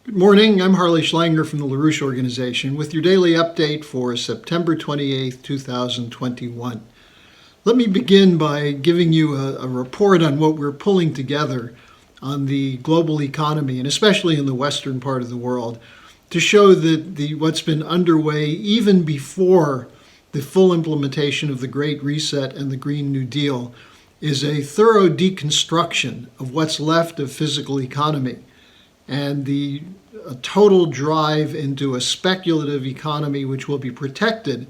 Good morning. I'm Harley Schlanger from the LaRouche Organization with your daily update for September 28th, 2021. Let me begin by giving you a report on what we're pulling together on the global economy, and especially in the western part of the world, to show that what's been underway even before the full implementation of the Great Reset and the Green New Deal is a thorough deconstruction of what's left of physical economy and a total drive into a speculative economy which will be protected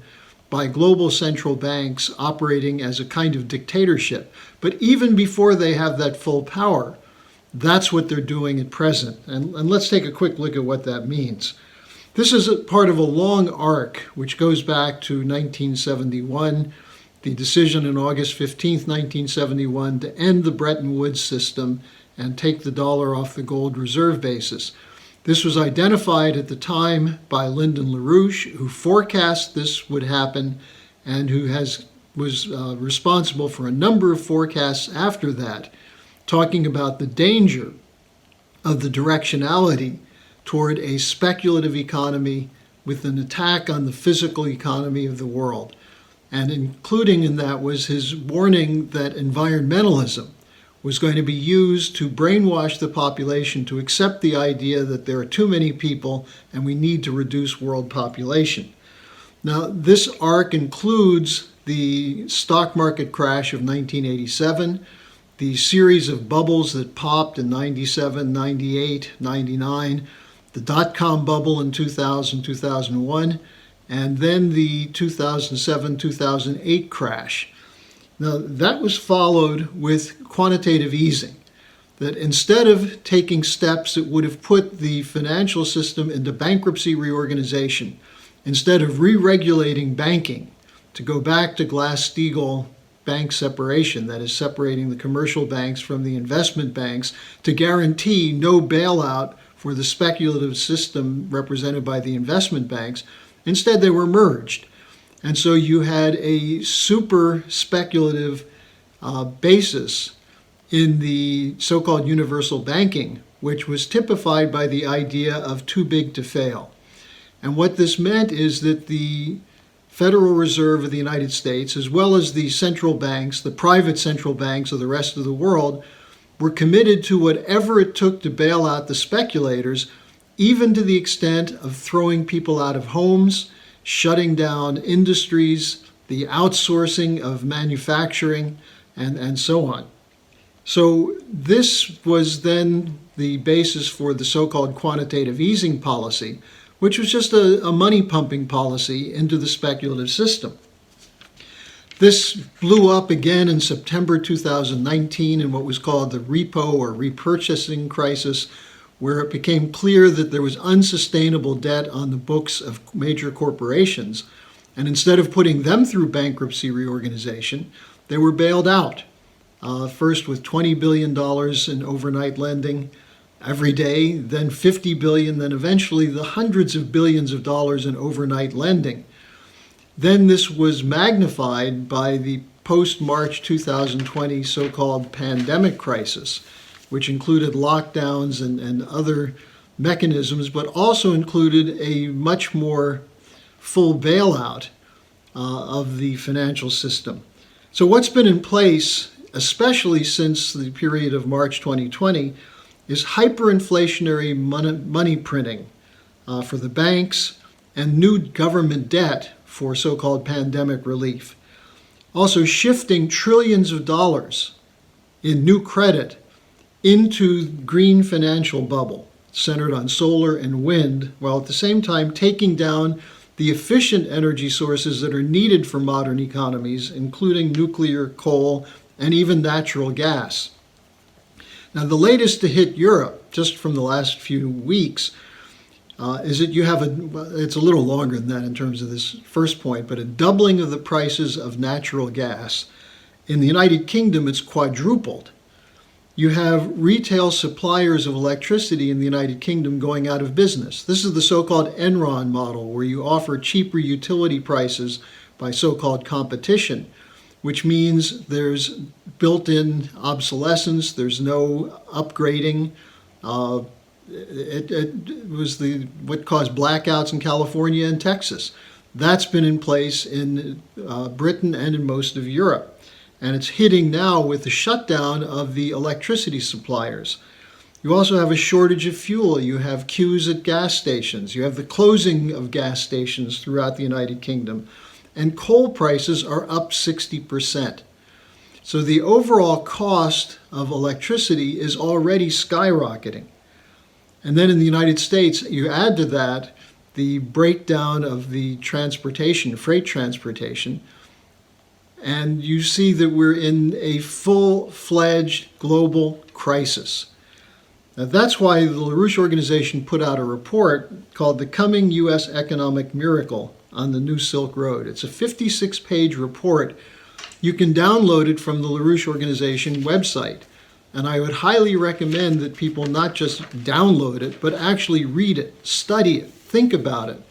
by global central banks operating as a kind of dictatorship. But even before they have that full power, that's what they're doing at present. And let's take a quick look at what that means. This is a part of a long arc which goes back to 1971, the decision on August 15th, 1971, to end the Bretton Woods system and take the dollar off the gold reserve basis. This was identified at the time by Lyndon LaRouche, who forecast this would happen and who was responsible for a number of forecasts after that, talking about the danger of the directionality toward a speculative economy with an attack on the physical economy of the world. And including in that was his warning that environmentalism was going to be used to brainwash the population to accept the idea that there are too many people and we need to reduce world population. Now, this arc includes the stock market crash of 1987, the series of bubbles that popped in 97, 98, 99, the dot-com bubble in 2000, 2001, and then the 2007-2008 crash. Now, that was followed with quantitative easing, that instead of taking steps that would have put the financial system into bankruptcy reorganization, instead of re-regulating banking to go back to Glass-Steagall bank separation, that is separating the commercial banks from the investment banks to guarantee no bailout for the speculative system represented by the investment banks, instead they were merged. And so you had a super speculative basis in the so-called universal banking, which was typified by the idea of too big to fail. And what this meant is that the Federal Reserve of the United States, as well as the central banks, the private central banks of the rest of the world, were committed to whatever it took to bail out the speculators, even to the extent of throwing people out of homes, shutting down industries, the outsourcing of manufacturing, and so on. So this was then the basis for the so-called quantitative easing policy, which was just a money pumping policy into the speculative system. This blew up again in September 2019 in what was called the repo or repurchasing crisis, where it became clear that there was unsustainable debt on the books of major corporations. And instead of putting them through bankruptcy reorganization, they were bailed out. First with $20 billion in overnight lending every day, then $50 billion, then eventually the hundreds of billions of dollars in overnight lending. Then this was magnified by the post-March 2020 so-called pandemic crisis, which included lockdowns and other mechanisms, but also included a much more full bailout of the financial system. So what's been in place, especially since the period of March 2020, is hyperinflationary money printing for the banks and new government debt for so-called pandemic relief. Also shifting trillions of dollars in new credit into green financial bubble centered on solar and wind, while at the same time taking down the efficient energy sources that are needed for modern economies, including nuclear, coal, and even natural gas. Now, the latest to hit Europe, just from the last few weeks, is that you have it's a little longer than that in terms of this first point, but a doubling of the prices of natural gas. In the United Kingdom, it's quadrupled. You have retail suppliers of electricity in the United Kingdom going out of business. This is the so-called Enron model, where you offer cheaper utility prices by so-called competition, which means there's built-in obsolescence, there's no upgrading, It was what caused blackouts in California and Texas. That's been in place in Britain and in most of Europe. And it's hitting now with the shutdown of the electricity suppliers. You also have a shortage of fuel. You have queues at gas stations. You have the closing of gas stations throughout the United Kingdom. And coal prices are up 60%. So the overall cost of electricity is already skyrocketing. And then in the United States, you add to that the breakdown of the transportation, freight transportation, and you see that we're in a full-fledged global crisis. Now, that's why the LaRouche organization put out a report called The Coming U.S. Economic Miracle on the New Silk Road. It's a 56-page report. You can download it from the LaRouche organization website. And I would highly recommend that people not just download it, but actually read it, study it, think about it,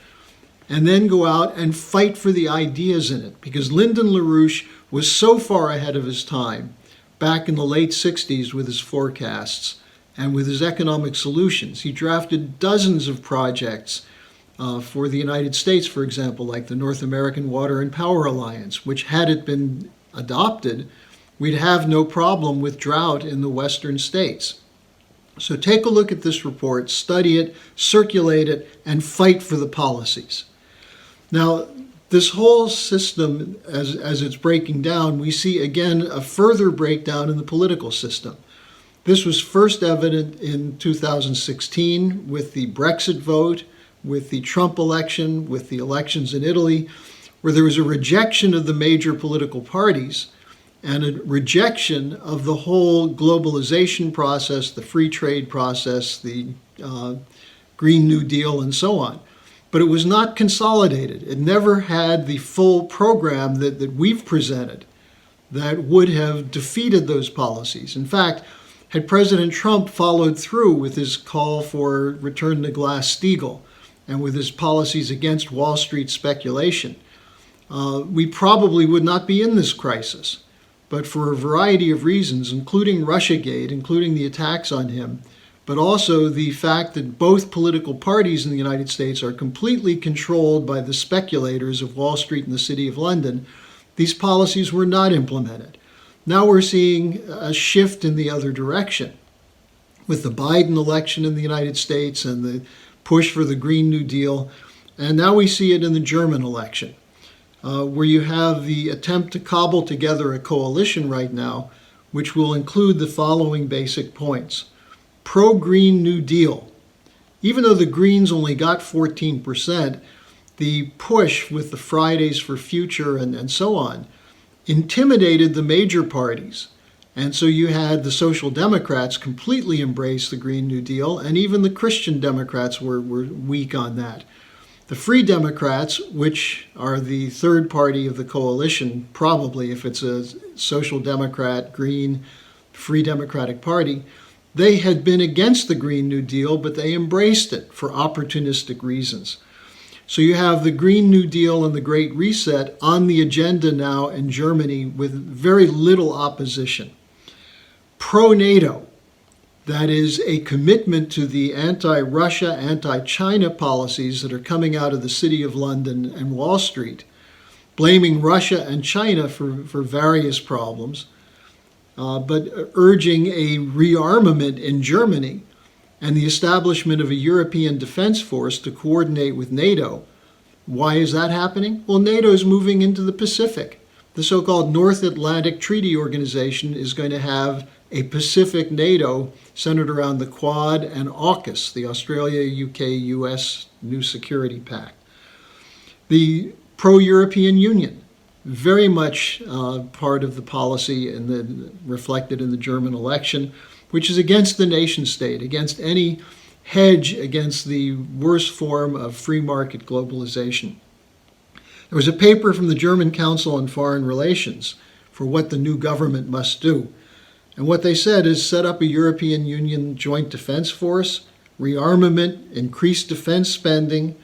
and then go out and fight for the ideas in it. Because Lyndon LaRouche was so far ahead of his time back in the late 60s with his forecasts and with his economic solutions. He drafted dozens of projects for the United States, for example, like the North American Water and Power Alliance, which had it been adopted, we'd have no problem with drought in the western states. So take a look at this report, study it, circulate it, and fight for the policies. Now, this whole system, as it's breaking down, we see again a further breakdown in the political system. This was first evident in 2016 with the Brexit vote, with the Trump election, with the elections in Italy, where there was a rejection of the major political parties and a rejection of the whole globalization process, the free trade process, the Green New Deal, and so on. But it was not consolidated. It never had the full program that we've presented that would have defeated those policies. In fact, had President Trump followed through with his call for return to Glass-Steagall and with his policies against Wall Street speculation, we probably would not be in this crisis. But for a variety of reasons, including Russiagate, including the attacks on him, but also the fact that both political parties in the United States are completely controlled by the speculators of Wall Street and the City of London, these policies were not implemented. Now we're seeing a shift in the other direction. With the Biden election in the United States and the push for the Green New Deal, and now we see it in the German election. Where you have the attempt to cobble together a coalition right now, which will include the following basic points. Pro-Green New Deal. Even though the Greens only got 14%, the push with the Fridays for Future and so on intimidated the major parties. And so you had the Social Democrats completely embrace the Green New Deal, and even the Christian Democrats were weak on that. The Free Democrats, which are the third party of the coalition, probably if it's a Social Democrat, Green, Free Democratic Party, they had been against the Green New Deal, but they embraced it for opportunistic reasons. So you have the Green New Deal and the Great Reset on the agenda now in Germany with very little opposition. Pro-NATO. That is a commitment to the anti-Russia, anti-China policies that are coming out of the City of London and Wall Street, blaming Russia and China for various problems, but urging a rearmament in Germany and the establishment of a European defense force to coordinate with NATO. Why is that happening? Well, NATO is moving into the Pacific. The so-called North Atlantic Treaty Organization is going to have a Pacific NATO centered around the Quad and AUKUS, the Australia, UK, US New Security Pact. The pro-European Union, very much part of the policy reflected in the German election, which is against the nation state, against any hedge against the worst form of free market globalization. There was a paper from the German Council on Foreign Relations for what the new government must do. And what they said is set up a European Union joint defense force, rearmament, increase defense spending,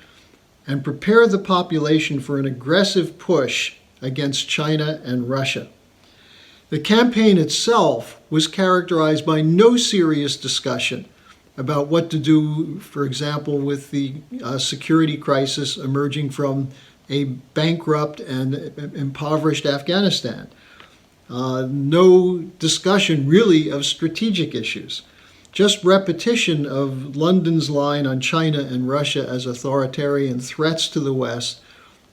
and prepare the population for an aggressive push against China and Russia. The campaign itself was characterized by no serious discussion about what to do, for example, with the security crisis emerging from a bankrupt and impoverished Afghanistan. No discussion really of strategic issues. Just repetition of London's line on China and Russia as authoritarian threats to the West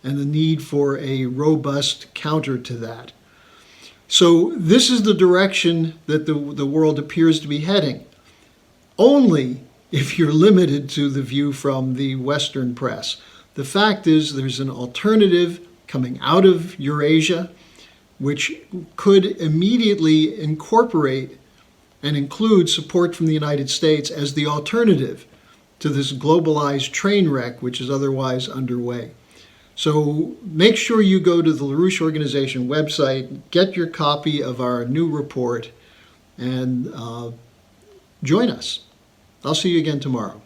and the need for a robust counter to that. So this is the direction that the world appears to be heading, only if you're limited to the view from the Western press. The fact is there's an alternative coming out of Eurasia, which could immediately incorporate and include support from the United States as the alternative to this globalized train wreck which is otherwise underway. So make sure you go to the LaRouche Organization website, get your copy of our new report, and join us. I'll see you again tomorrow.